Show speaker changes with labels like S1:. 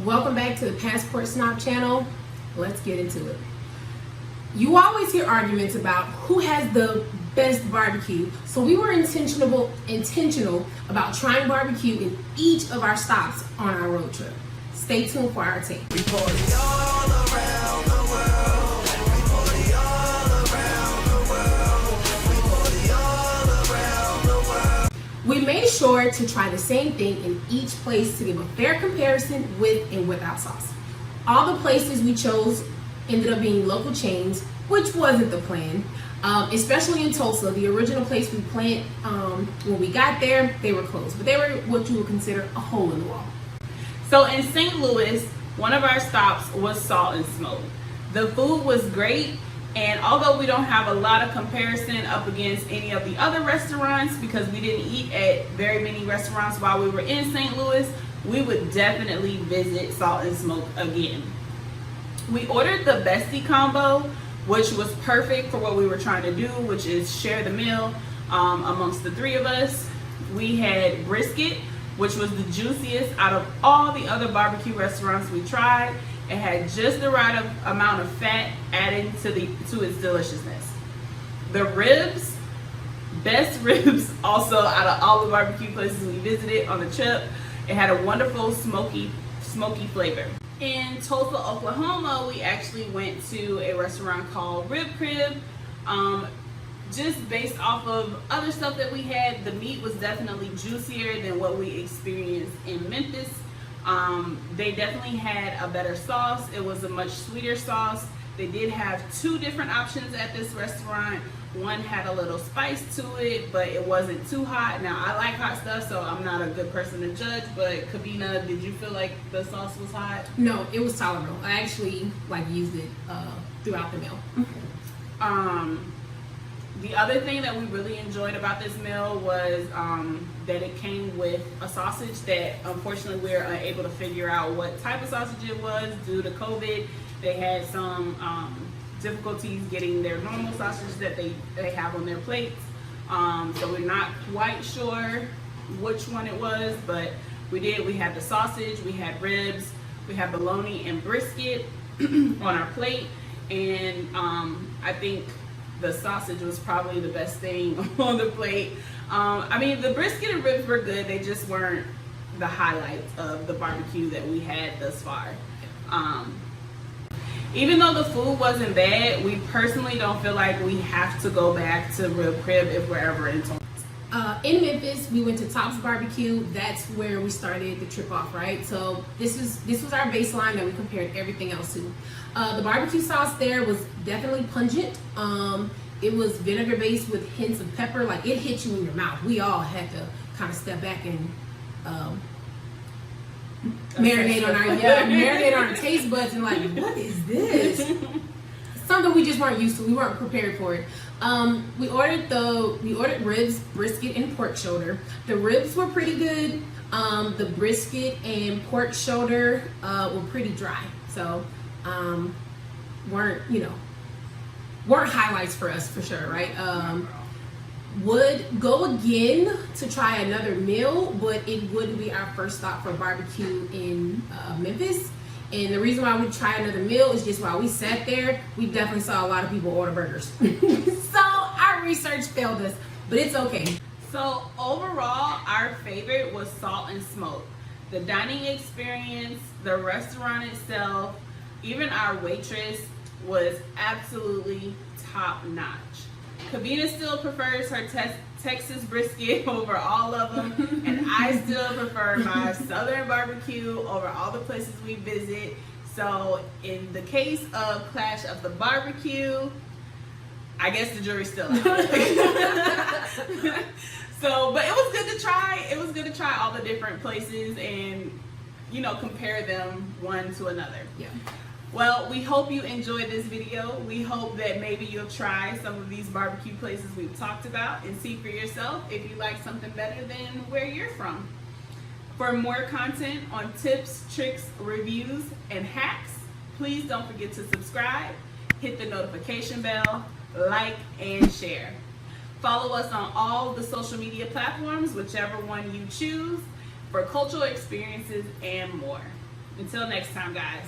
S1: Welcome back to the Passport Snob channel. Let's get into it. You always hear arguments about who has the best barbecue, so we were intentional about trying barbecue in each of our stops on our road trip. Stay tuned for our take.
S2: We party all around the world. We party all around the world. We party all around the world.
S1: We made sure to try the same thing in each place to give a fair comparison with and without sauce. All the places we chose ended up being local chains, which wasn't the plan. Especially in Tulsa, the original place we planned, when we got there, they were closed, but they were what you would consider a hole in the wall.
S3: So in St. Louis, one of our stops was Salt and Smoke. The food was great, and although we don't have a lot of comparison up against any of the other restaurants because we didn't eat at very many restaurants while we were in St. Louis, we would definitely visit Salt and Smoke again. We ordered the Bestie combo, which was perfect for what we were trying to do, which is share the meal amongst the three of us. We had brisket, which was the juiciest out of all the other barbecue restaurants we tried. It had just the right amount of fat adding to its deliciousness. The ribs, best ribs also out of all the barbecue places we visited on the trip. It had a wonderful smoky flavor. In Tulsa, Oklahoma, we actually went to a restaurant called Rib Crib. Just based off of other stuff that we had, the meat was definitely juicier than what we experienced in Memphis. They definitely had a better sauce. It was a much sweeter sauce. They did have two different options at this restaurant. One had a little spice to it, but it wasn't too hot. Now, I like hot stuff, so I'm not a good person to judge, but Kavina, did you feel like the sauce was hot?
S1: No, it was tolerable. I actually used it throughout the meal.
S3: The other thing that we really enjoyed about this meal was that it came with a sausage that unfortunately we were unable to figure out what type of sausage it was due to COVID. They had some difficulties getting their normal sausage that they have on their plates. So we're not quite sure which one it was, but we had the sausage, we had ribs, we had bologna and brisket on our plate, and I think the sausage was probably the best thing on the plate. I mean, the brisket and ribs were good. They just weren't the highlights of the barbecue that we had thus far. Even though the food wasn't bad, we personally don't feel like we have to go back to Rib Crib if we're ever in Tulsa.
S1: In Memphis, we went to Top's Barbecue. That's where we started the trip off, right? So this was our baseline that we compared everything else to. The barbecue sauce there was definitely pungent. It was vinegar based with hints of pepper. Like, it hit you in your mouth. We all had to kind of step back and marinate on our taste buds and like, what is this? Something we just weren't used to. We weren't prepared for it. We ordered ribs, brisket, and pork shoulder. The ribs were pretty good. The brisket and pork shoulder were pretty dry. So weren't highlights for us for sure, right? Would go again to try another meal, but it wouldn't be our first stop for barbecue in Memphis. And the reason why we try another meal is just while we sat there, we definitely saw a lot of people order burgers. So our research failed us, but it's okay.
S3: So overall, our favorite was Salt and Smoke. The dining experience, the restaurant itself, even our waitress was absolutely top notch. Kavina still prefers her Texas brisket over all of them, and I still prefer my Southern barbecue over all the places we visit. So in the case of Clash of the Barbecue, I guess the jury's still out. So, but it was good to try. It was good to try all the different places and, compare them one to another.
S1: Yeah.
S3: Well, we hope you enjoyed this video. We hope that maybe you'll try some of these barbecue places we've talked about and see for yourself if you like something better than where you're from. For more content on tips, tricks, reviews, and hacks, please don't forget to subscribe, hit the notification bell, like, and share. Follow us on all the social media platforms, whichever one you choose, for cultural experiences and more. Until next time, guys.